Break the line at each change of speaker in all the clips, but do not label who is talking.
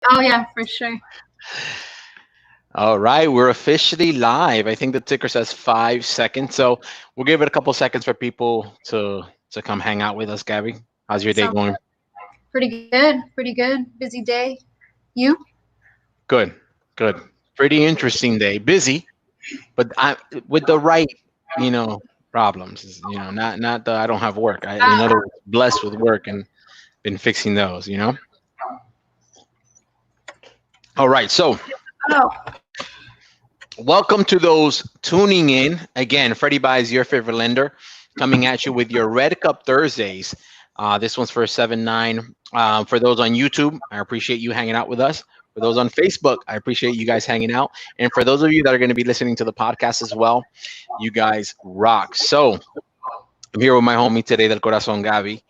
Oh yeah, for sure.
All right, we're officially live. I think the ticker says 5 seconds, so we'll give it a couple seconds for people to come hang out with us. Gabby, how's your day
Sounds
going?
pretty good. Pretty good. Busy day. You?
Good, good. Pretty interesting day. Busy, but I with the right, you know, problems. Not that I don't have work. In other words, blessed with work and been fixing those. All right, so
Oh,
welcome to those tuning in. Again, Freddie Buys, your favorite lender, coming at you with your Red Cup Thursdays. This one's for 7-9. For those on YouTube, I appreciate you hanging out with us. For those on Facebook, I appreciate you guys hanging out. And for those of you that are going to be listening to the podcast as well, you guys rock. So I'm here with my homie today, Del Corazon Gabi.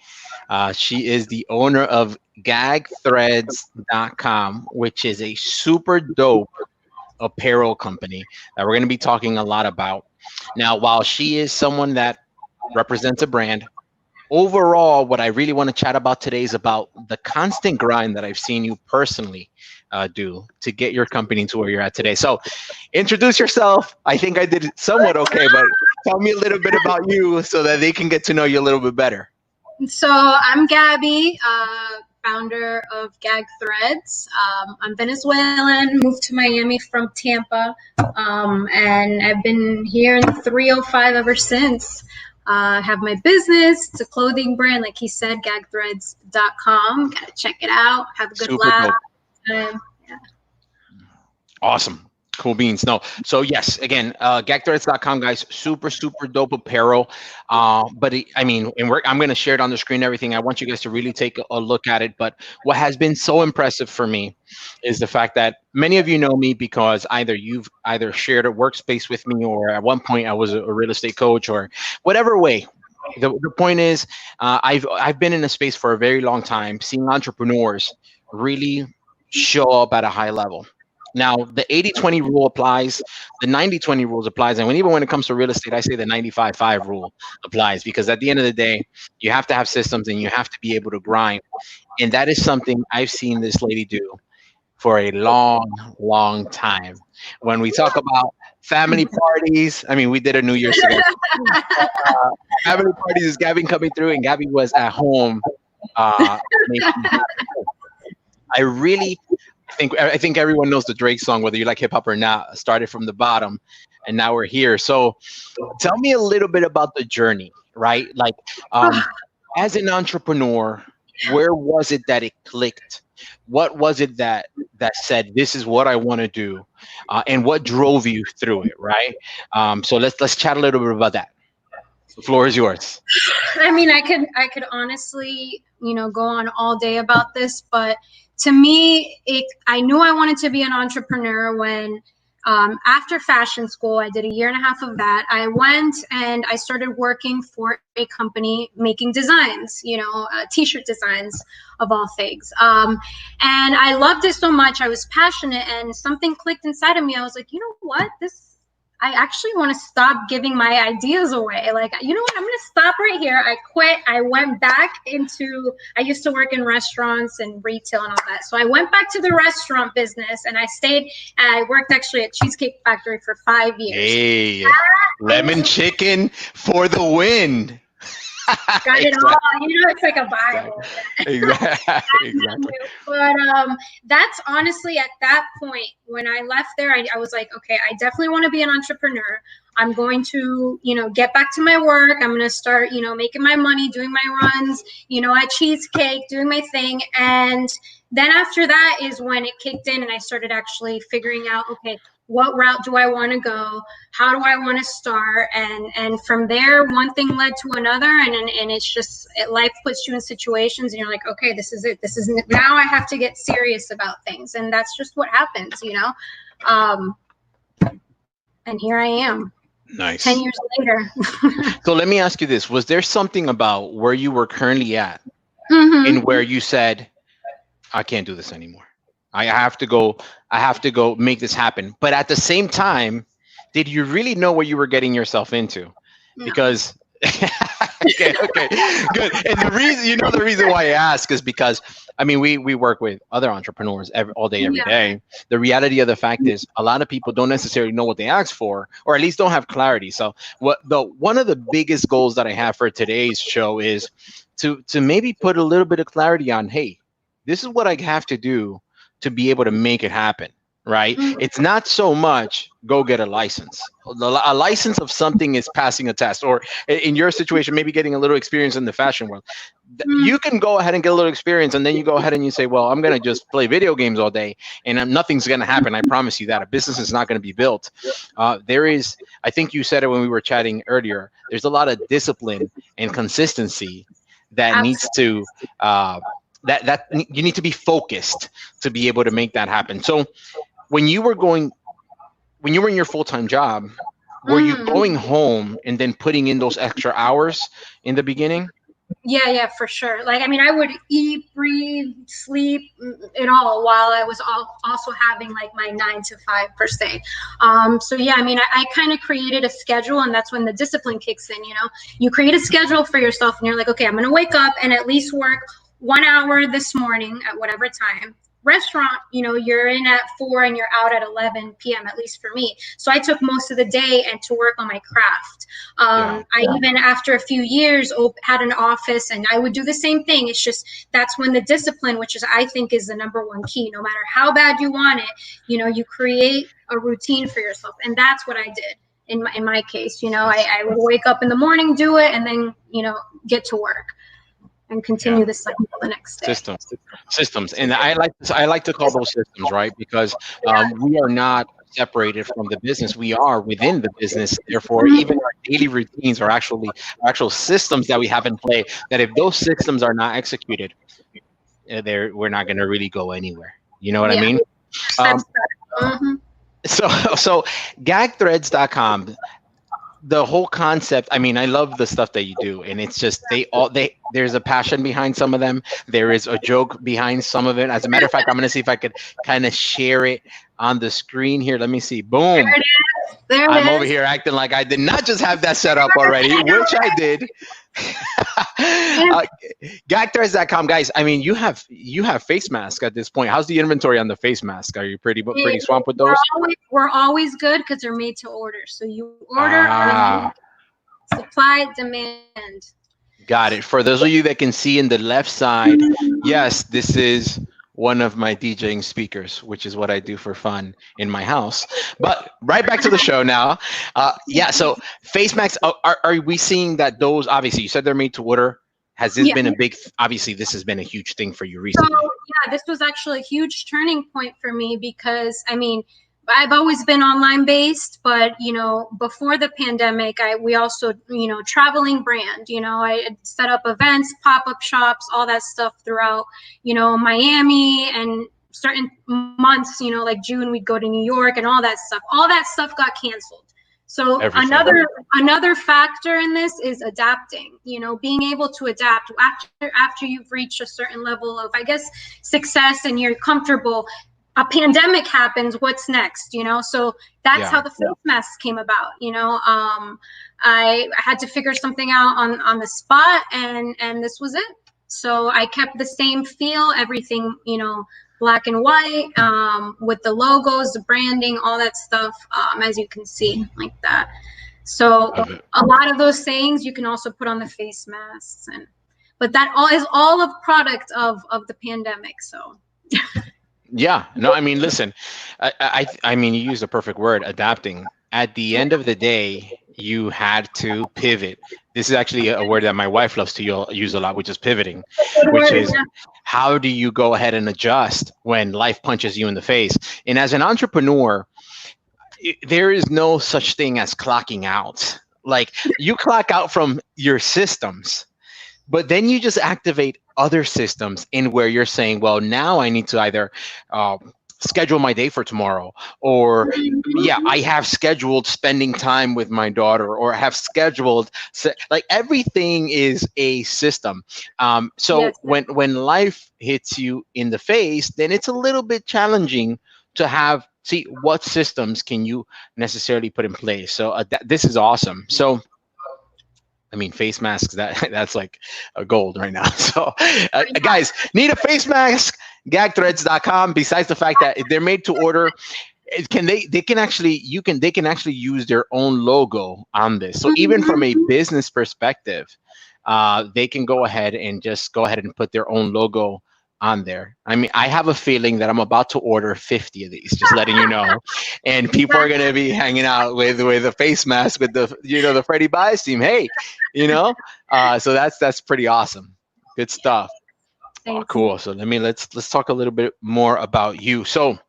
She is the owner of gagthreads.com, which is a super dope apparel company that we're going to be talking a lot about. Now, while she is someone that represents a brand, overall, what I really want to chat about today is about the constant grind that I've seen you personally do to get your company to where you're at today. So, introduce yourself. I think I did somewhat okay, but tell me a little bit about you so that they can get to know you a little bit better.
so I'm Gabby, founder of Gag Threads. I'm Venezuelan, moved to Miami from Tampa, and I've been here in the 305 ever since. I have my business. It's a clothing brand, like he said, gagthreads.com. Gotta check it out. Have a good
Super
laugh.
dope.
Yeah.
Awesome. Cool beans. No. So yes, again, gagthreads.com, guys, super, super dope apparel. I'm going to share it on the screen, everything. I want you guys to really take a look at it. But what has been so impressive for me is the fact that many of you know me because you've shared a workspace with me, or at one point I was a real estate coach, or whatever way. The point is, I've been in a space for a very long time, seeing entrepreneurs really show up at a high level. Now, the 80-20 rule applies, the 90-20 rules applies, and even when it comes to real estate, I say the 95-5 rule applies because at the end of the day, you have to have systems and you have to be able to grind. And that is something I've seen this lady do for a long, long time. When we talk about family parties, I mean, we did a New Year's together. Family parties is Gabby coming through, and Gabby was at home making it happen. I think everyone knows the Drake song, whether you like hip hop or not. Started from the bottom, and now we're here. So, tell me a little bit about the journey, right? Like, as an entrepreneur, where was it that it clicked? What was it that said this is what I want to do, and what drove you through it, right? So let's chat a little bit about that. The floor is yours.
I mean, I could honestly, go on all day about this, but to me, I knew I wanted to be an entrepreneur when, after fashion school, I did a year and a half of that. I went and I started working for a company making designs, t-shirt designs of all things. And I loved it so much. I was passionate, and something clicked inside of me. I was like, you know what, I actually want to stop giving my ideas away. Like, you know what? I'm going to stop right here. I quit. I went back I used to work in restaurants and retail and all that. So I went back to the restaurant business, and I stayed, and I worked actually at Cheesecake Factory for 5 years.
Hey, lemon chicken for the win.
Got it all. It's like a Bible.
Exactly.
But that's honestly at that point when I left there, I was like, okay, I definitely want to be an entrepreneur. I'm going to, get back to my work. I'm going to start, making my money, doing my runs, at Cheesecake, doing my thing. And then after that is when it kicked in and I started actually figuring out, okay, what route do I want to go? How do I want to start? And from there, one thing led to another, and it's just life puts you in situations, and you're like, okay, this is it. This is now I have to get serious about things, and that's just what happens, And here I am.
Nice.
10 years later.
So let me ask you this: was there something about where you were currently at,
Mm-hmm.
and where you said, "I can't do this anymore. I have to go. I have to go make this happen." But at the same time, did you really know what you were getting yourself into?
No.
Because Okay, okay, good. And the reason, the reason why I ask is because, I mean, we work with other entrepreneurs all day, every
Yeah.
day. The reality of the fact is, a lot of people don't necessarily know what they ask for, or at least don't have clarity. So, one of the biggest goals that I have for today's show is to maybe put a little bit of clarity on, hey, this is what I have to do to be able to make it happen. Right?
Mhm.
It's not so much go get a license. A license of something is passing a test, or in your situation, maybe getting a little experience in the fashion world. You can go ahead and get a little experience, and then you go ahead and you say, well, I'm going to just play video games all day, and nothing's going to happen. I promise you that. A business is not going to be built. There is, I think you said it when we were chatting earlier, there's a lot of discipline and consistency that needs
Absolutely.
to, that you need to be focused to be able to make that happen. So when you were going, when you were in your full-time job, were you going home and then putting in those extra hours in the beginning?
Yeah, yeah, for sure. Like, I mean, I would eat, breathe, sleep, it all while I was also having like my 9 to 5 per se. So yeah, I mean, I kind of created a schedule, and that's when the discipline kicks in. You create a schedule for yourself, and you're like, okay, I'm gonna wake up and at least work 1 hour this morning at whatever time. Restaurant, you're in at 4 and you're out at 11 p.m., at least for me. So I took most of the day and to work on my craft.
Yeah.
I even, after a few years, had an office, and I would do the same thing. It's just that's when the discipline, which is, I think, is the number one key. No matter how bad you want it, you create a routine for yourself, and that's what I did in my case. I would wake up in the morning, do it, and then get to work and
Yeah.
continue the cycle the next day.
Systems, and I like to call those systems, right? Because we are not separated from the business, we are within the business. Therefore, even our daily routines are actual systems that we have in play, that if those systems are not executed, we're not going to really go anywhere. You know what I
Yeah,
mean?
that's
um,
mm-hmm.
so gagthreads.com, the whole concept, I mean, I love the stuff that you do, and it's just there's a passion behind some of them. There is a joke behind some of it. As a matter of fact, I'm going to see if I could kind of share it on the screen here. Let me see.
There
Boom.
it is. There it
I'm over
is.
here acting like I did not just have that set up already, which I did. uh, Gagthreads.com, guys. I mean, you have face masks at this point. How's the inventory on the face mask? Are you pretty swamped with those?
We're always good because they're made to order. So you order,
Ah,
supply, demand.
got it. For those of you that can see in the left side, yes, this is one of my DJing speakers, which is what I do for fun in my house. But right back to the show now. Yeah, so face masks, are we seeing that those, obviously, you said they're made to order. Has this
Yeah.
been obviously, this has been a huge thing for you
So
recently?
yeah, this was actually a huge turning point for me because I mean, I've always been online based, but before the pandemic, we also traveling brand. I had set up events, pop up shops, all that stuff throughout Miami, and certain months, like June, we'd go to New York and all that stuff. All that stuff got canceled. So
Everything.
another factor in this is adapting, being able to adapt after you've reached a certain level of, I guess, success and you're comfortable. A pandemic happens, what's next? So that's how
Yeah.
the face masks came about. I had to figure something out on the spot, and this was it. So I kept the same feel, everything, black and white, with the logos, the branding, all that stuff, as you can see, like that. So
Love it.
a lot of those sayings you can also put on the face masks, but that all of product of the pandemic. So
Yeah, no, I mean, listen, I mean, you used the perfect word, adapting. At the end of the day, you had to pivot. This is actually a word that my wife loves to use a lot, which is pivoting, which is how do you go ahead and adjust when life punches you in the face? And as an entrepreneur, there is no such thing as clocking out. Like, you clock out from your systems, but then you just activate other systems in where you're saying, well, now I need to either uh, schedule my day for tomorrow, or yeah, I have scheduled spending time with my daughter, or have scheduled, like, everything is a system. So
yes,
when life hits you in the face, then it's a little bit challenging to see what systems can you necessarily put in place. So this is awesome. So I mean, face masks, that's like a gold right now. So, guys, need a face mask? Gagthreads.com. Besides the fact that they're made to order, they can actually they can actually use their own logo on this. So even from a business perspective, they can go ahead and just go ahead and put their own logo on there. I mean, I have a feeling that I'm about to order 50 of these, just letting you know. And people are going to be hanging out with a face mask with the, the Freddie Bias team. Hey, so that's pretty awesome. Good stuff. Oh, cool. So let's talk a little bit more about you. So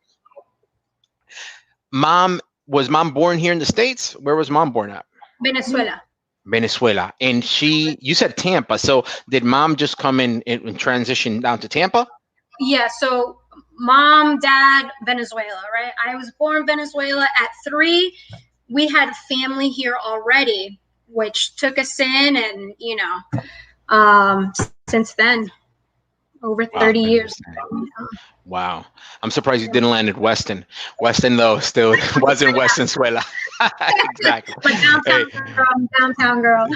was mom born here in the States? Where was mom born at?
Venezuela.
Venezuela. And you said Tampa. So did mom just come in and transition down to Tampa?
Yeah. So mom, dad, Venezuela, right? I was born Venezuela at 3. We had family here already, which took us in, and since then, over 30 years.
Wow. I'm surprised you didn't land at Weston. Weston, though, still wasn't Westenzuela. Exactly.
But downtown girl.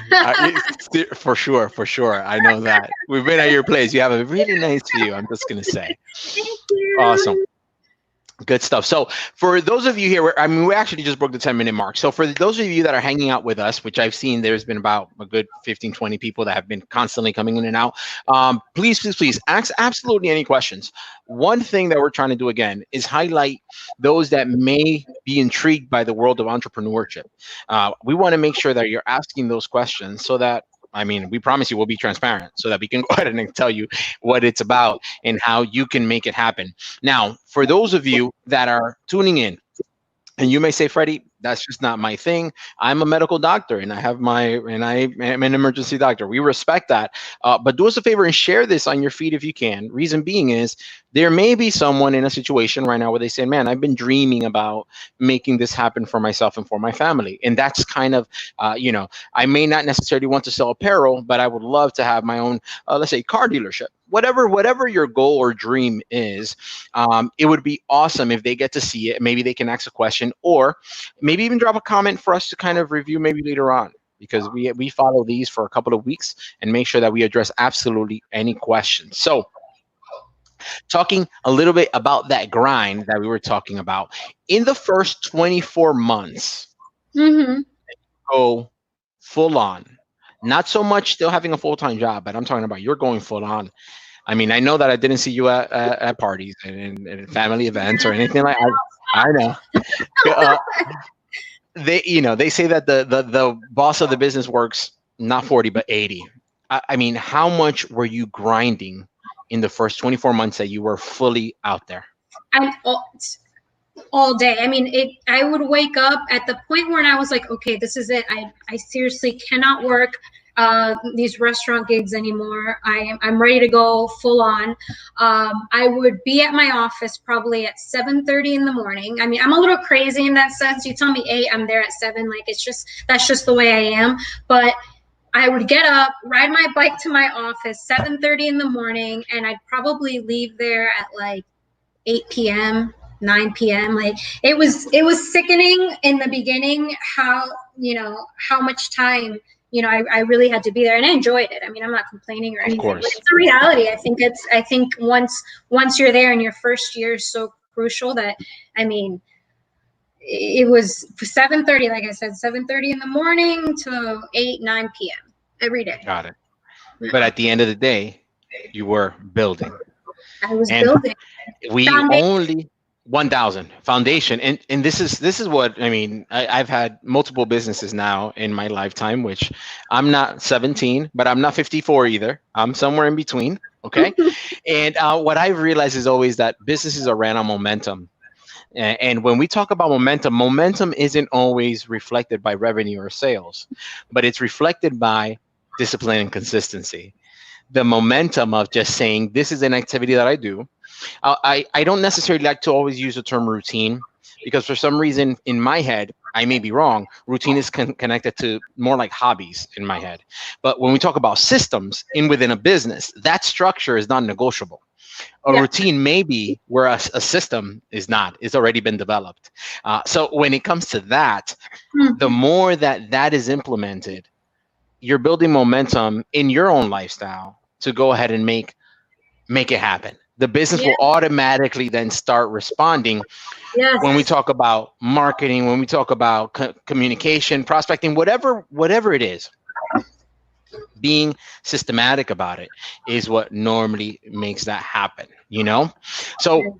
For sure. I know that. We've been at your place. You have a really nice view, I'm just going to say.
Thank you.
Awesome. Good stuff. So for those of you here, we actually just broke the 10-minute mark. So for those of you that are hanging out with us, which I've seen, there's been about a good 15, 20 people that have been constantly coming in and out. Please ask absolutely any questions. One thing that we're trying to do, again, is highlight those that may be intrigued by the world of entrepreneurship. We want to make sure that you're asking those questions so that, we promise you we'll be transparent so that we can go ahead and tell you what it's about and how you can make it happen. Now, for those of you that are tuning in, and you may say, Freddie, that's just not my thing. I'm a medical doctor and I am an emergency doctor. We respect that. But do us a favor and share this on your feed if you can. Reason being is there may be someone in a situation right now where they say, man, I've been dreaming about making this happen for myself and for my family. And that's kind of, I may not necessarily want to sell apparel, but I would love to have my own, let's say, car dealership. Whatever your goal or dream is, it would be awesome if they get to see it. Maybe they can ask a question or maybe even drop a comment for us to kind of review maybe later on, because we follow these for a couple of weeks and make sure that we address absolutely any questions. So talking a little bit about that grind that we were talking about, in the first 24 months, go full on. Not so much still having a full-time job, but I'm talking about you're going full on. I know that I didn't see you at parties and family events or anything like that. I know. They say that the boss of the business works not 40 but 80. How much were you grinding in the first 24 months that you were fully out there?
All day. I would wake up at the point where I was like, okay, this is it. I seriously cannot work these restaurant gigs anymore. I'm ready to go full on. I would be at my office probably at 7:30 in the morning. I'm a little crazy in that sense. You tell me 8, I'm there at 7. Like that's just the way I am. But I would get up, ride my bike to my office 7:30 in the morning, and I'd probably leave there at like 8 p.m. 9 p.m. Like it was sickening in the beginning how much time I really had to be there, and I enjoyed it. I'm not complaining or anything. But it's a reality. I think once you're there in your first year is so crucial that it was 7:30, like I said, 7:30 in the morning to 8 9 p.m. every day.
Got it. But at the end of the day, you were building.
I was building.
We only 1,000 foundation, and this is what I've had multiple businesses now in my lifetime, which I'm not 17, but I'm not 54 either. I'm somewhere in between. Okay. And what I've realized is always that businesses are ran on momentum. And when we talk about momentum isn't always reflected by revenue or sales, but it's reflected by discipline and consistency. The momentum of just saying, this is an activity that I do. I don't necessarily like to always use the term routine, because for some reason in my head, I may be wrong, routine is connected to more like hobbies in my head. But when we talk about systems within a business, that structure is non-negotiable. A routine may be where a system is not. It's already been developed. So when it comes to that, the more that is implemented, you're building momentum in your own lifestyle to go ahead and make it happen. The business
Yeah.
will automatically then start responding when we
Yes.
talk about marketing, when we talk about communication, prospecting, whatever it is. Being systematic about it is what normally makes that happen, you know? So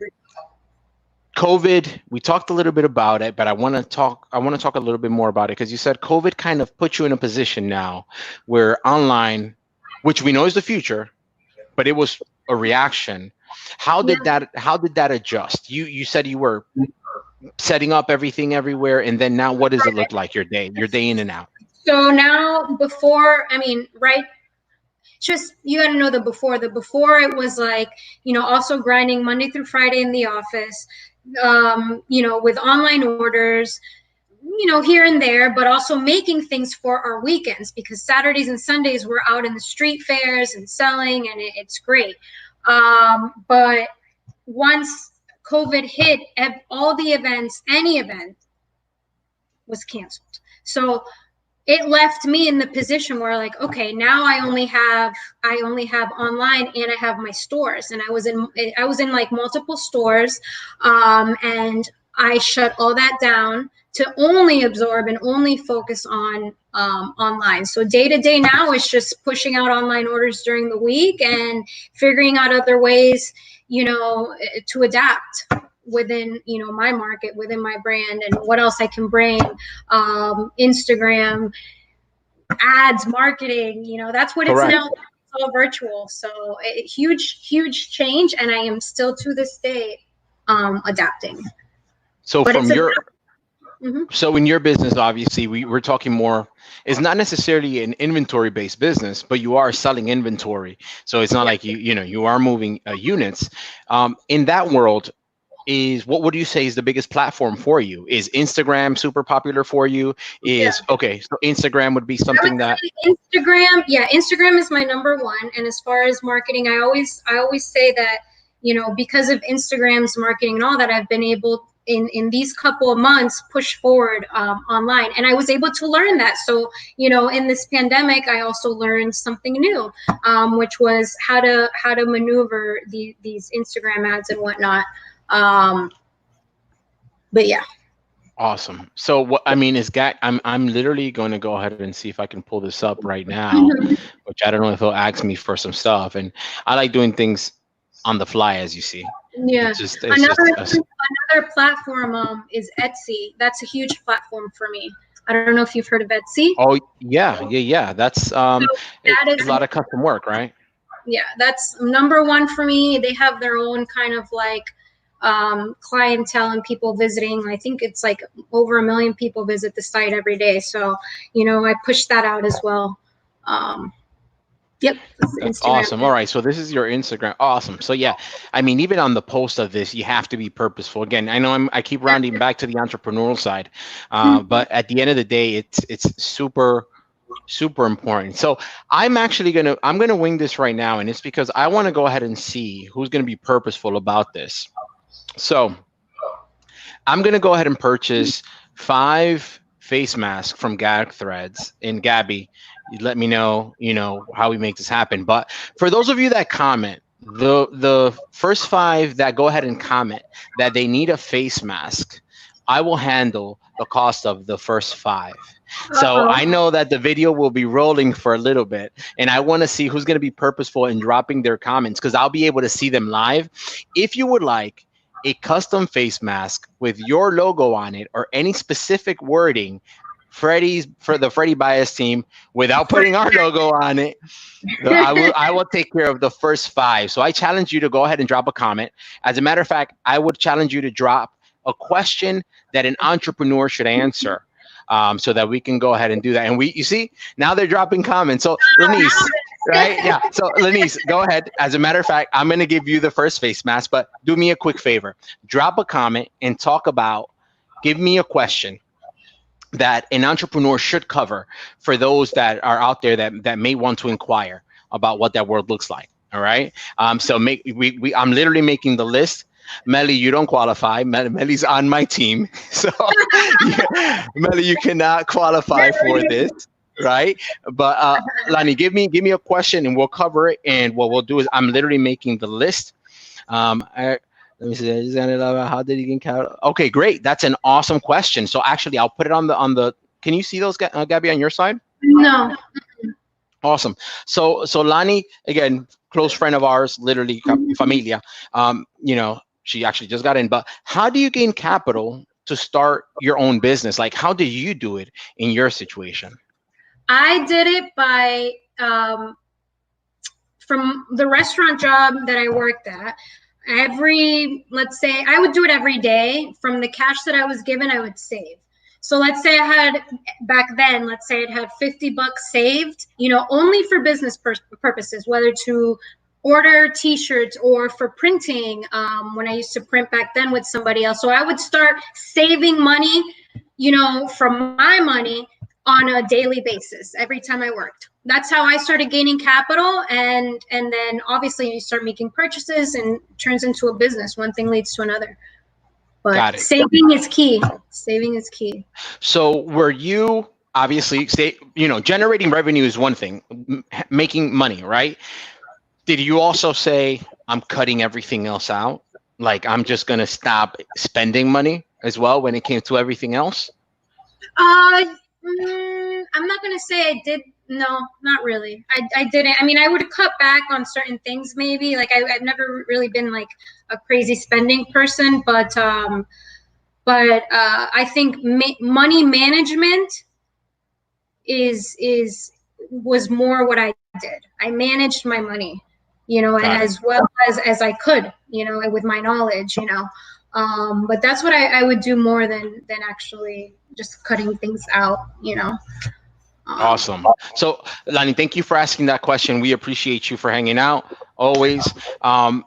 COVID, we talked a little bit about it, but I want to talk a little bit more about it because you said COVID kind of put you in a position now where online, which we know is the future, but it was a reaction.
Yeah.
How did that adjust? You said you were setting up everything everywhere, and then now what does it look like your day in and out?
So now, before, I mean, right, just you got to know the before it was like, also grinding Monday through Friday in the office, with online orders, here and there, but also making things for our weekends, because Saturdays and Sundays we're out in the street fairs and selling, and it's great. But once COVID hit, all the events, any event, was canceled. So it left me in the position where, like, okay, now I only have online, and I have my stores, and I was in like multiple stores, and I shut all that down to only absorb and only focus on online. So day to day now is just pushing out online orders during the week and figuring out other ways, to adapt within my market, within my brand, and what else I can bring. Instagram ads, marketing, that's what it's
Correct.
now. It's all virtual. So huge change, and I am still to this day adapting.
So
But it's
from
a
your
mhm.
so in your business, obviously, we're talking more. It's not necessarily an inventory based business, but you are selling inventory. So it's not
Yeah,
like you are moving units. In that world, is what would you say is the biggest platform for you? Is Instagram super popular for you?
yeah.
Is okay, so Instagram would be
I would
something that
say Instagram. Yeah, Instagram is my number one. And as far as marketing, I always say that, because of Instagram's marketing and all that, I've been able in these couple of months push forward online, and I was able to learn that. So, in this pandemic, I also learned something new, which was how to maneuver these Instagram ads and whatnot. Um, but yeah.
awesome. So what I mean is, I'm literally going to go ahead and see if I can pull this up right now, which I don't know if he'll ask me for some stuff. And I like doing things on the fly, as you see.
Yeah.
It's just
Another platform is Etsy. That's a huge platform for me. I don't know if you've heard of Etsy.
oh yeah. That's
So that
a
is,
lot of custom work, right?
yeah, that's number one for me. They have their own kind of like clientele and people visiting. I think it's like over 1 million people visit the site every day. So, I push that out as well. Um, yep,
That's
Instagram.
awesome. All right, so this is your Instagram. Awesome. So yeah, I mean, even on the post of this, you have to be purposeful. Again, I know I keep rounding back to the entrepreneurial side, but at the end of the day, it's super important. So I'm gonna wing this right now, and it's because I want to go ahead and see who's gonna be purposeful about this. So I'm gonna go ahead and purchase 5 face masks from Gag Threads. And Gabby, you let me know, how we make this happen. But for those of you that comment, the first 5 that go ahead and comment that they need a face mask, I will handle the cost of the first 5. So
Uh-oh.
I know that the video will be rolling for a little bit, and I want to see who's going to be purposeful in dropping their comments because I'll be able to see them live. If you would like a custom face mask with your logo on it or any specific wording, Freddie's for the Freddie Bias team without putting our logo on it, I will take care of the first 5. So I challenge you to go ahead and drop a comment. As a matter of fact, I would challenge you to drop a question that an entrepreneur should answer. So that we can go ahead and do that. And you see, now they're dropping comments. So Lanice, right? Yeah. So Lanice, go ahead. As a matter of fact, I'm going to give you the first face mask, but do me a quick favor. Drop a comment and give me a question that an entrepreneur should cover for those that are out there that may want to inquire about what that world looks like. All right. So I'm literally making the list. Melly, you don't qualify. Melly's on my team. So, yeah, Melly, you cannot qualify for this. right? But Lani, give me a question and we'll cover it. And what we'll do is I'm literally making the list. Let me see. I just ended up, how did he get capital? Okay, great. That's an awesome question. So actually, I'll put it on the. Can you see those, Gabby, on your side?
No.
Awesome. So Lani, again, close friend of ours, literally familia. She actually just got in. But how do you gain capital to start your own business? Like, how did you do it in your situation?
I did it by from the restaurant job that I worked at. Let's say I would do it every day. From the cash that I was given, I would save. So let's say I had back then, let's say it had $50 saved, only for business purposes, whether to order t-shirts or for printing, when I used to print back then with somebody else. So I would start saving money, from my money on a daily basis every time I worked. That's how I started gaining capital, and then obviously you start making purchases and it turns into a business. One thing leads to another. But saving is key. Saving is key.
So were you obviously generating revenue is one thing, making money, right? Did you also say I'm cutting everything else out? Like I'm just gonna stop spending money as well when it came to everything else?
I'm not gonna say I did. No, not really. I didn't. I mean, I would cut back on certain things maybe. Like I've never really been like a crazy spending person, but I think money management was more what I did. I managed my money, and as well as I could, with my knowledge, but that's what I would do more than actually just cutting things out.
Awesome. So Lani, thank you for asking that question. We appreciate you for hanging out always.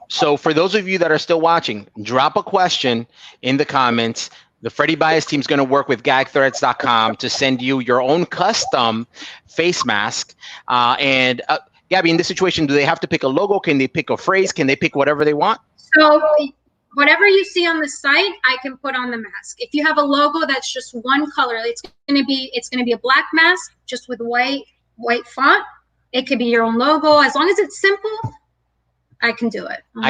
So for those of you that are still watching, drop a question in the comments. The Freddie Bias team is going to work with gagthreads.com to send you your own custom face mask. And Gabby, in this situation, do they have to pick a logo? Can they pick a phrase? Can they pick whatever they want?
So whatever you see on the site, I can put on the mask. If you have a logo that's just one color, it's gonna be a black mask just with white font. It could be your own logo. As long as it's simple, I can do it.
100%.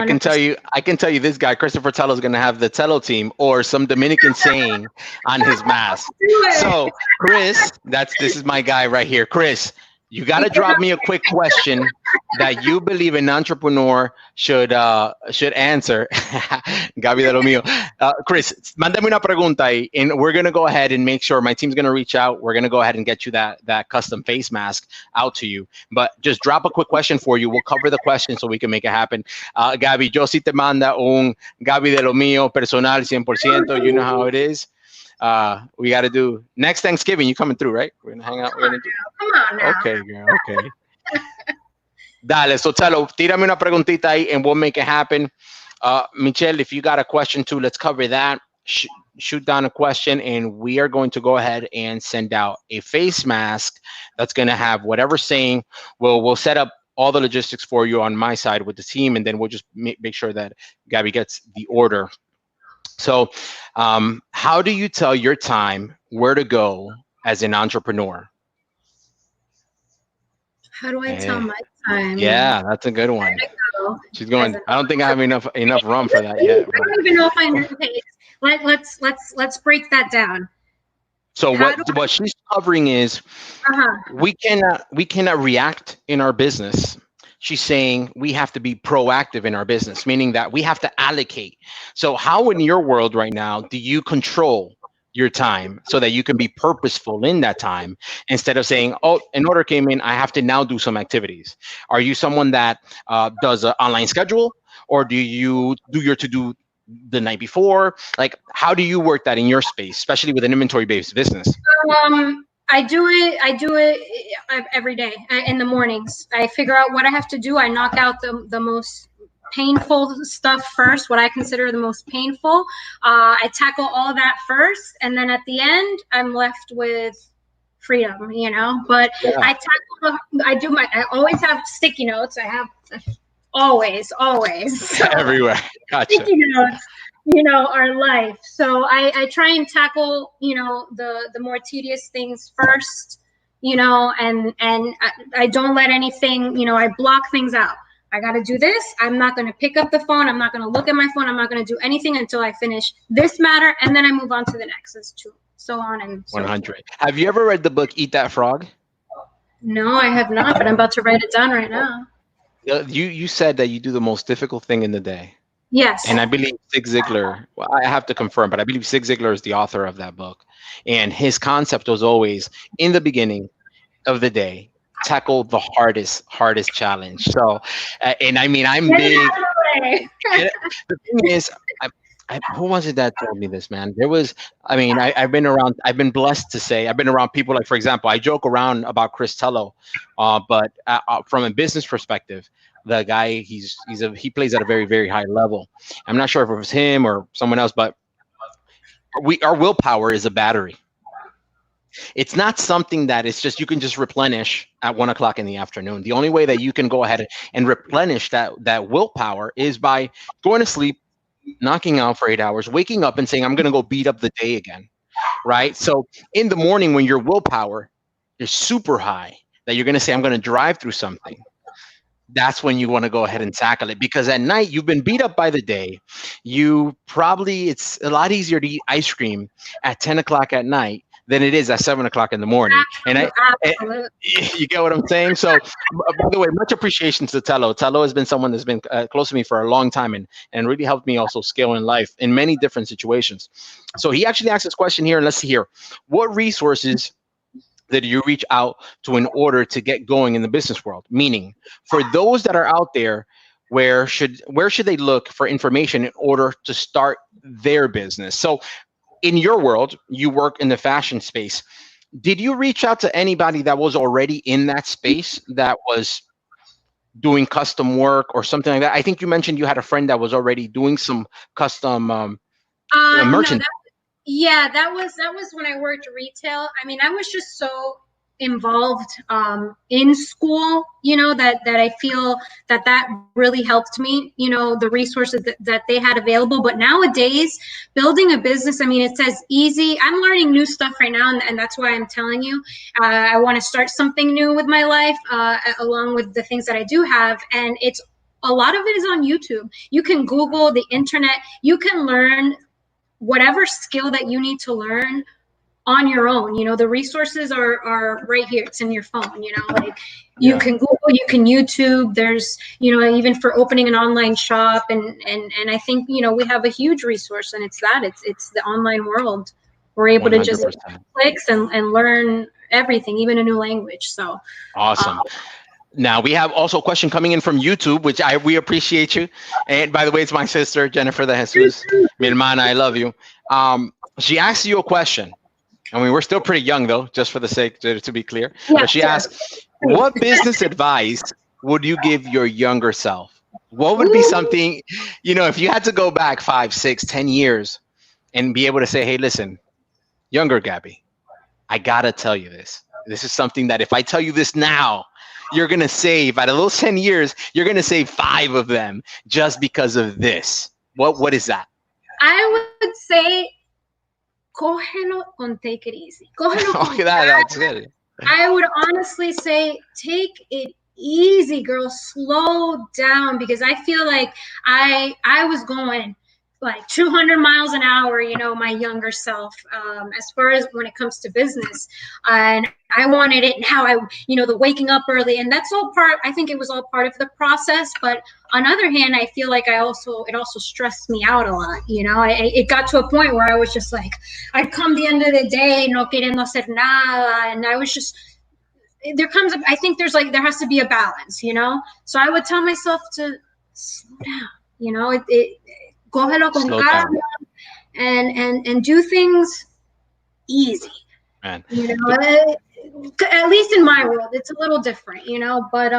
I can tell you this guy, Christopher Tello, is gonna have the Tello team or some Dominican saying on his mask. So Chris, this is my guy right here. Chris, you got to drop me a quick question that you believe an entrepreneur should answer. Gaby de lo mío. Chris, mándame una pregunta ahí, and we're going to go ahead and make sure my team's going to reach out. We're going to go ahead and get you that custom face mask out to you. But just drop a quick question for you. We'll cover the question so we can make it happen. Gaby, yo sí te manda un Gaby de lo mío personal 100%. You know how it is. We got to do next Thanksgiving. You coming through, right? We're gonna hang out.
Come on now.
Okay, girl. Okay. Dale, so Tello, tírame una preguntita ahí, and we'll make it happen. Michelle, if you got a question too, let's cover that. Shoot down a question, and we are going to go ahead and send out a face mask that's going to have whatever saying. We'll set up all the logistics for you on my side with the team, and then we'll just make sure that Gabby gets the order. So how do you tell your time where to go as an entrepreneur?
How do I tell my time?
Yeah, that's a good one. She's going, I don't think I have enough rum for that yet.
I don't even know if I know the pace. Let's break that down.
So what she's covering is we cannot react in our business. She's saying we have to be proactive in our business, meaning that we have to allocate. So how in your world right now do you control your time so that you can be purposeful in that time instead of saying, oh, an order came in, I have to now do some activities? Are you someone that does an online schedule, or do you do your to-do the night before? Like, how do you work that in your space, especially with an inventory-based business?
I do it every day in the mornings. I figure out what I have to do. I knock out the most painful stuff first, what I consider the most painful. I tackle all that first, and then at the end, I'm left with freedom, But yeah. I always have sticky notes. I have always
everywhere. Gotcha.
Sticky notes. Our life. So I try and tackle, the more tedious things first, and I don't let anything, I block things out. I got to do this. I'm not going to pick up the phone. I'm not going to look at my phone. I'm not going to do anything until I finish this matter, and then I move on to the next. It's true. So on and so
100.
forth.
Have you ever read the book Eat That Frog?
No, I have not, but I'm about to write it down right now.
You said that you do the most difficult thing in the day.
Yes.
And I believe Zig Ziglar, well, I have to confirm, but I believe Zig Ziglar is the author of that book. And his concept was always in the beginning of the day, tackle the hardest challenge. So, and I mean, I'm big. The thing is, who was it that told me this, man? There was, I mean, I've been around, I've been blessed to say, I've been around people like, for example, I joke around about Chris Tello, but from a business perspective, the guy, he plays at a very high level. I'm not sure if it was him or someone else, but our willpower is a battery. It's not something that it's just you can just replenish at 1 o'clock in the afternoon. The only way that you can go ahead and replenish that willpower is by going to sleep, knocking out for 8 hours, waking up and saying, I'm going to go beat up the day again. Right. So in the morning, when your willpower is super high, that you're going to say, I'm going to drive through something. That's when you want to go ahead and tackle it, because at night you've been beat up by the day. It's a lot easier to eat ice cream at 10 o'clock at night than it is at 7 o'clock in the morning. And you get what I'm saying? So, by the way, much appreciation to Tello. Tello has been someone that's been close to me for a long time and really helped me also scale in life in many different situations. So he actually asked this question here, and let's see here. What resources did you reach out to in order to get going in the business world? Meaning, for those that are out there, where should they look for information in order to start their business? So in your world, you work in the fashion space. Did you reach out to anybody that was already in that space that was doing custom work or something like that? I think you mentioned you had a friend that was already doing some custom merchandise.
No, that was when I worked retail. I mean, I was just so involved in school, that I feel that really helped me, the resources that they had available. But nowadays, building a business, I mean, it says easy. I'm learning new stuff right now, and that's why I'm telling you, I want to start something new with my life, along with the things that I do have. And a lot of it is on YouTube. You can Google the internet. You can learn whatever skill that you need to learn on your own. The resources are right here. It's in your phone, like you can Google, you can YouTube. There's, even for opening an online shop. And I think, we have a huge resource, and it's the online world. We're able 100%. To just clicks and learn everything, even a new language. So
awesome. Now we have also a question coming in from YouTube, which we appreciate you. And by the way, it's my sister, Jennifer de Jesus. Mi hermana, I love you. She asked you a question. I mean, we're still pretty young, though, just for the sake to be clear. Yeah, but she asked, what business advice would you give your younger self? What would be something, if you had to go back 5, 6, 10 years and be able to say, hey, listen, younger Gabby, I got to tell you this. This is something that if I tell you this now, you're going to save, at a little 10 years, you're going to save 5 of them just because of this. What is that?
I would say, cógelo con take it easy. Cógelo con
that's good.
I would honestly say, take it easy, girl. Slow down, because I feel like I was going like 200 miles an hour, my younger self, as far as when it comes to business. And I wanted it now. The waking up early, and that's all I think it was all part of the process. But on the other hand, I feel like it also stressed me out a lot. It got to a point where I was just like, I'd come the end of the day, no queriendo hacer nada. And I was just, there has to be a balance, So I would tell myself to slow down, cógelo con calma, and do things easy.
Man.
At least in my world, it's a little different, but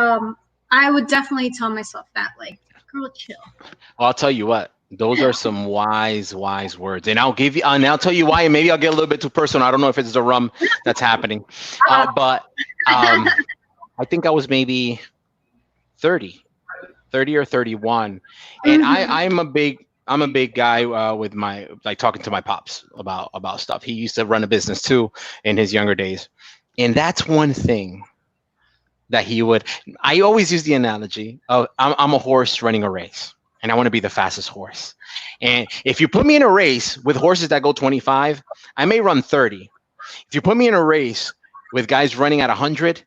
I would definitely tell myself that, like, girl, chill.
Well, I'll tell you what, those are some wise words, and I'll tell you why, and maybe I'll get a little bit too personal. I don't know if it's the rum that's happening, but I think I was maybe 30 or 31, and I'm a big guy with my, like, talking to my pops about stuff. He used to run a business too in his younger days. And that's one thing that he would. I always use the analogy of I'm a horse running a race, and I want to be the fastest horse. And if you put me in a race with horses that go 25, I may run 30. If you put me in a race with guys running at 100,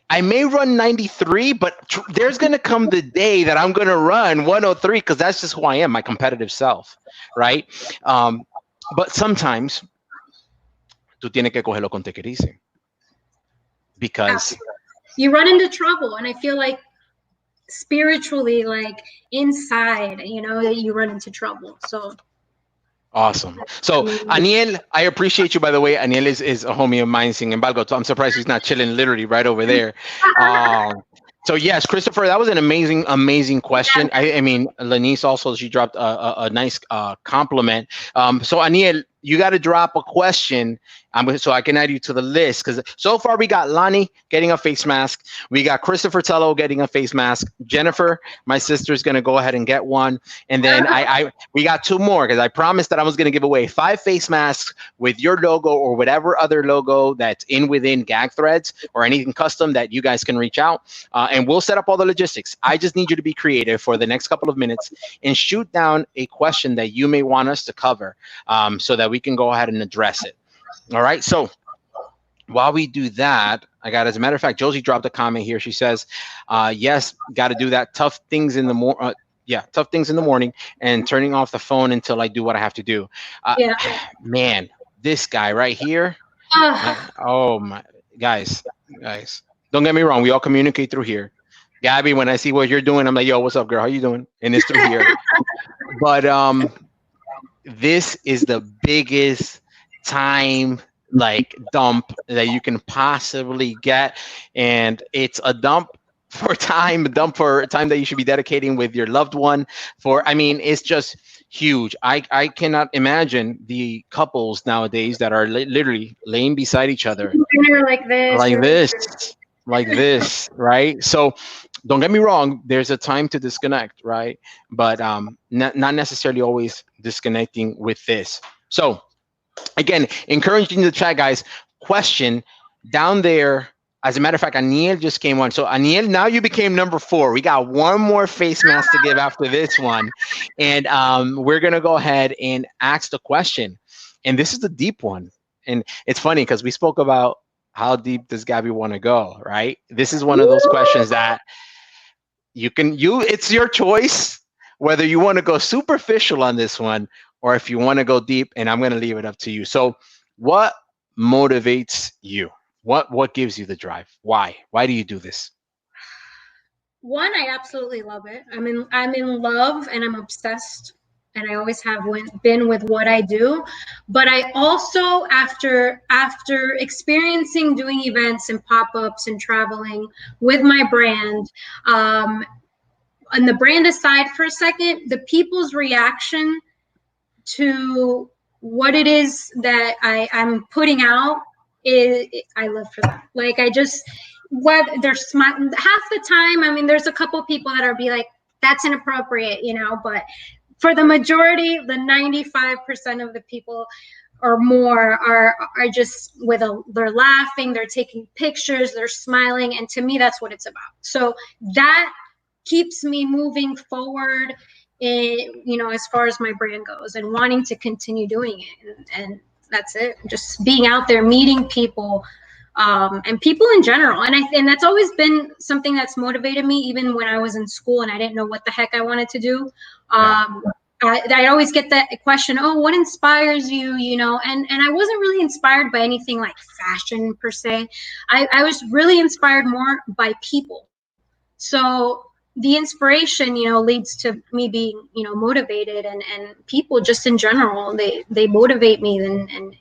I may run 93, but there's going to come the day that I'm going to run 103 because that's just who I am, my competitive self, right? Um, but sometimes tú tienes que cogerlo con te que dice, because
Absolutely. You run into trouble, and I feel like spiritually, like inside, that you run into trouble. So
awesome. So, Aniel, I appreciate you, by the way. Aniel is a homie of mine, sin embargo. So I'm surprised he's not chilling literally right over there. So yes, Christopher, that was an amazing question. I mean, Lanice also, she dropped a nice compliment. So Aniel, you got to drop a question so I can add you to the list, because so far we got Lonnie getting a face mask. We got Christopher Tello getting a face mask. Jennifer, my sister, is going to go ahead and get one. And then we got two more, because I promised that I was going to give away 5 face masks with your logo or whatever other logo that's within Gag Threads or anything custom that you guys can reach out. And we'll set up all the logistics. I just need you to be creative for the next couple of minutes and shoot down a question that you may want us to cover, so that we can go ahead and address it. All right. So while we do that, as a matter of fact, Josie dropped a comment here. She says, yes, got to do that. Tough things in the morning and turning off the phone until I do what I have to do. Man, this guy right here. Oh my, guys, don't get me wrong. We all communicate through here. Gabby, when I see what you're doing, I'm like, yo, what's up, girl? How you doing? And it's through here. But this is the biggest time dump that you can possibly get, and it's a dump for time that you should be dedicating with your loved one. It's just huge. I cannot imagine the couples nowadays that are literally laying beside each other like this, right? So don't get me wrong, there's a time to disconnect, right? But not necessarily always disconnecting with this. So again, encouraging the chat, guys. Question down there. As a matter of fact, Aniel just came on. So Aniel, now you became number 4. We got one more face mask to give after this one. And we're going to go ahead and ask the question. And this is the deep one. And it's funny because we spoke about how deep does Gabby want to go, right? This is one of those questions that it's your choice whether you want to go superficial on this one or if you want to go deep, and I'm going to leave it up to you. So what motivates you? What gives you the drive? Why do you do this?
One, I absolutely love it. I'm in love and I'm obsessed, and I always have been with what I do. But I also, after experiencing doing events and pop-ups and traveling with my brand, on the brand aside for a second, the people's reaction to what it is that I'm putting out, I live for that. Like, what they're smiling half the time. There's a couple people that are be like, that's inappropriate, but for the majority, the 95% of the people or more are just they're laughing, they're taking pictures, they're smiling. And to me, that's what it's about. So that keeps me moving forward, as far as my brand goes, and wanting to continue doing it. And that's it. Just being out there, meeting people, and people in general. And that's always been something that's motivated me, even when I was in school and I didn't know what the heck I wanted to do. I always get that question, oh, what inspires you, and I wasn't really inspired by anything like fashion per se. I was really inspired more by people. So the inspiration, leads to me being, motivated, and people just in general, they motivate me, and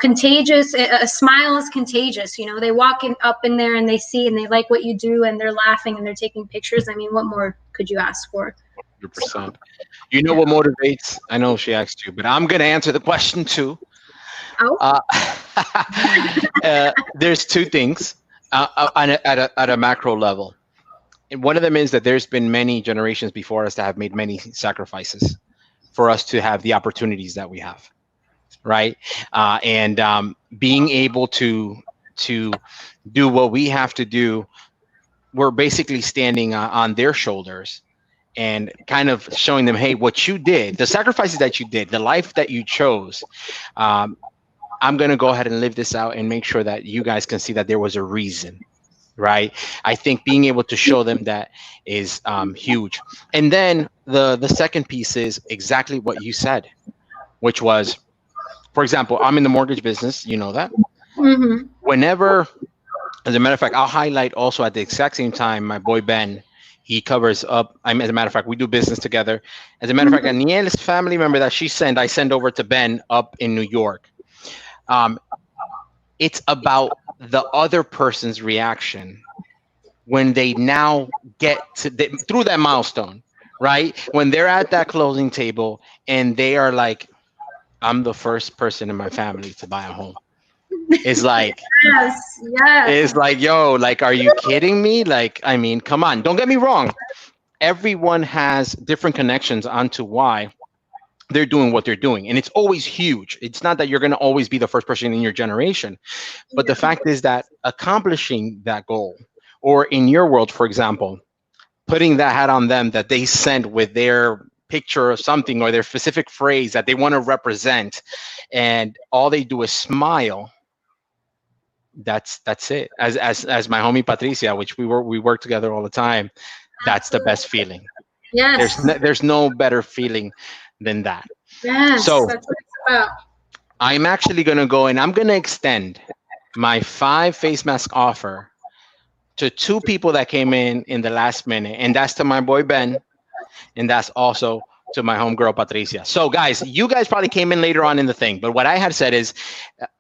contagious. A smile is contagious. They walk up in there and they see and they like what you do, and they're laughing and they're taking pictures. What more could you ask for?
100%. You know what motivates? I know she asked you, but I'm going to answer the question too.
Oh.
There's two things at a macro level. And one of them is that there's been many generations before us that have made many sacrifices for us to have the opportunities that we have, right? And being able to to do what we have to do, we're basically standing on their shoulders and kind of showing them, hey, what you did, the sacrifices that you did, the life that you chose, um, I'm going to go ahead and live this out and make sure that you guys can see that there was a reason, right? I think being able to show them that is huge. And then the second piece is exactly what you said, which was, for example, I'm in the mortgage business, you know that.
Mm-hmm.
Whenever, as a matter of fact, I'll highlight also at the exact same time my boy Ben. He covers up. As a matter of fact, we do business together. As a matter of fact,
Mm-hmm.
Aniel's family member that I send over to Ben up in New York. Um, it's about the other person's reaction when they now through that milestone, right? When they're at that closing table and they are like, I'm the first person in my family to buy a home. It's like,
Yes, yes.
it's like, yo, like, are you kidding me? Like, I mean, come on. Don't get me wrong. Everyone has different connections onto why they're doing what they're doing. And it's always huge. It's not that you're going to always be the first person in your generation. But the
Yeah.
fact is that accomplishing that goal, or in your world, for example, putting that hat on them that they sent with their picture of something or their specific phrase that they want to represent, and all they do is smile. That's it. As my homie Patricia, which we work together all the time. That's the best
Absolutely.
feeling.
Yes.
There's no better feeling than that.
Yes.
So
That's what it's about.
I'm actually gonna go and I'm gonna extend my 5 face mask offer to 2 people that came in the last minute, and that's to my boy Ben, and that's also to my homegirl Patricia. So guys, you guys probably came in later on in the thing, but what I had said is,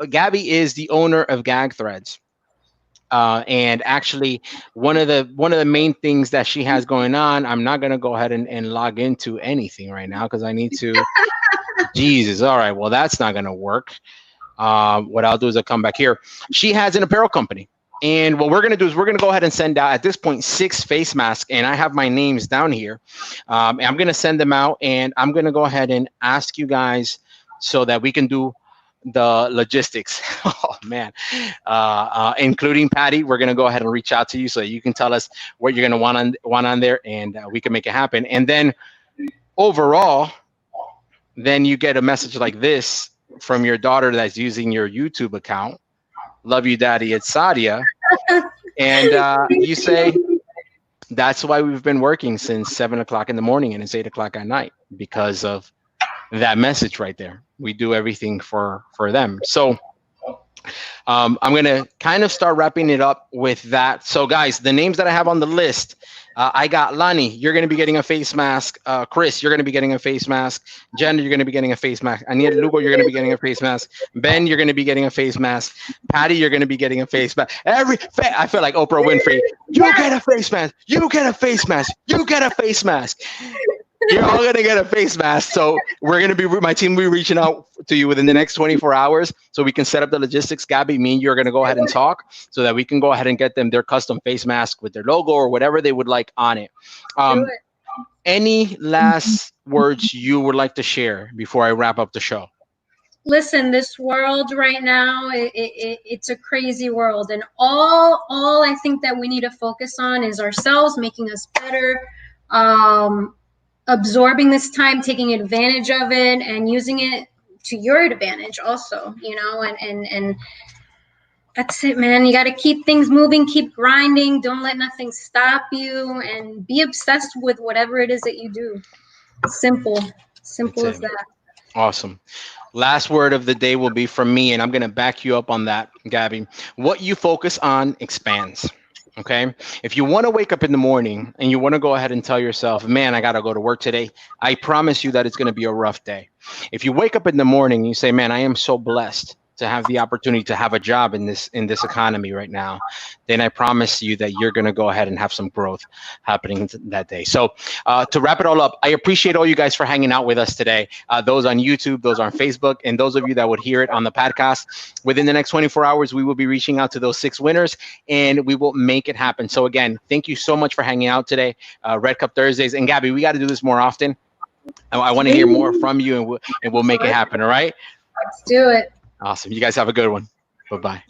Gabby is the owner of Gag Threads. And actually, one of the main things that she has going on, I'm not gonna go ahead and log into anything right now because I need to. Jesus, all right, well that's not gonna work. What I'll do is I'll come back here. She has an apparel company. And what we're going to do is we're going to go ahead and send out at this point 6 face masks. And I have my names down here. And I'm going to send them out. And I'm going to go ahead and ask you guys so that we can do the logistics. Oh, man. Including Patty, we're going to go ahead and reach out to you so that you can tell us what you're going to want on there. And we can make it happen. And then overall, then you get a message like this from your daughter that's using your YouTube account. Love you, Daddy. It's Sadia. And you say, that's why we've been working since 7 o'clock in the morning and it's 8 o'clock at night, because of that message right there. We do everything for them. So I'm going to kind of start wrapping it up with that. So guys, the names that I have on the list, I got Lani, you're going to be getting a face mask. Chris, you're going to be getting a face mask. Jen, you're going to be getting a face mask. Aniel Lugo, you're going to be getting a face mask. Ben, you're going to be getting a face mask. Patty, you're going to be getting a face mask. I feel like Oprah Winfrey. You get a face mask. You get a face mask. You get a face mask. You're all gonna get a face mask. So my team will be reaching out to you within the next 24 hours so we can set up the logistics. Gabby, me and you are gonna go ahead and talk so that we can go ahead and get them their custom face mask with their logo or whatever they would like on it.
Do it.
Any last words you would like to share before I wrap up the show?
Listen, this world right now, it's a crazy world, and all I think that we need to focus on is ourselves, making us better, absorbing this time, taking advantage of it, and using it to your advantage also, and that's it, man. You got to keep things moving, keep grinding, don't let nothing stop you, and be obsessed with whatever it is that you do. Simple
That's
as
it.
that.
Awesome. Last word of the day will be from me, and I'm going to back you up on that, Gabby. What you focus on expands. Okay. If you want to wake up in the morning and you want to go ahead and tell yourself, man, I got to go to work today, I promise you that it's going to be a rough day. If you wake up in the morning and you say, man, I am so blessed to have the opportunity to have a job in this economy right now, then I promise you that you're going to go ahead and have some growth happening that day. So to wrap it all up, I appreciate all you guys for hanging out with us today. Those on YouTube, those on Facebook, and those of you that would hear it on the podcast. Within the next 24 hours, we will be reaching out to those 6 winners and we will make it happen. So again, thank you so much for hanging out today. Red Cup Thursdays. And Gabby, we got to do this more often. I want to hear more from you, and we'll make it happen. All right.
Let's do it.
Awesome. You guys have a good one. Bye-bye.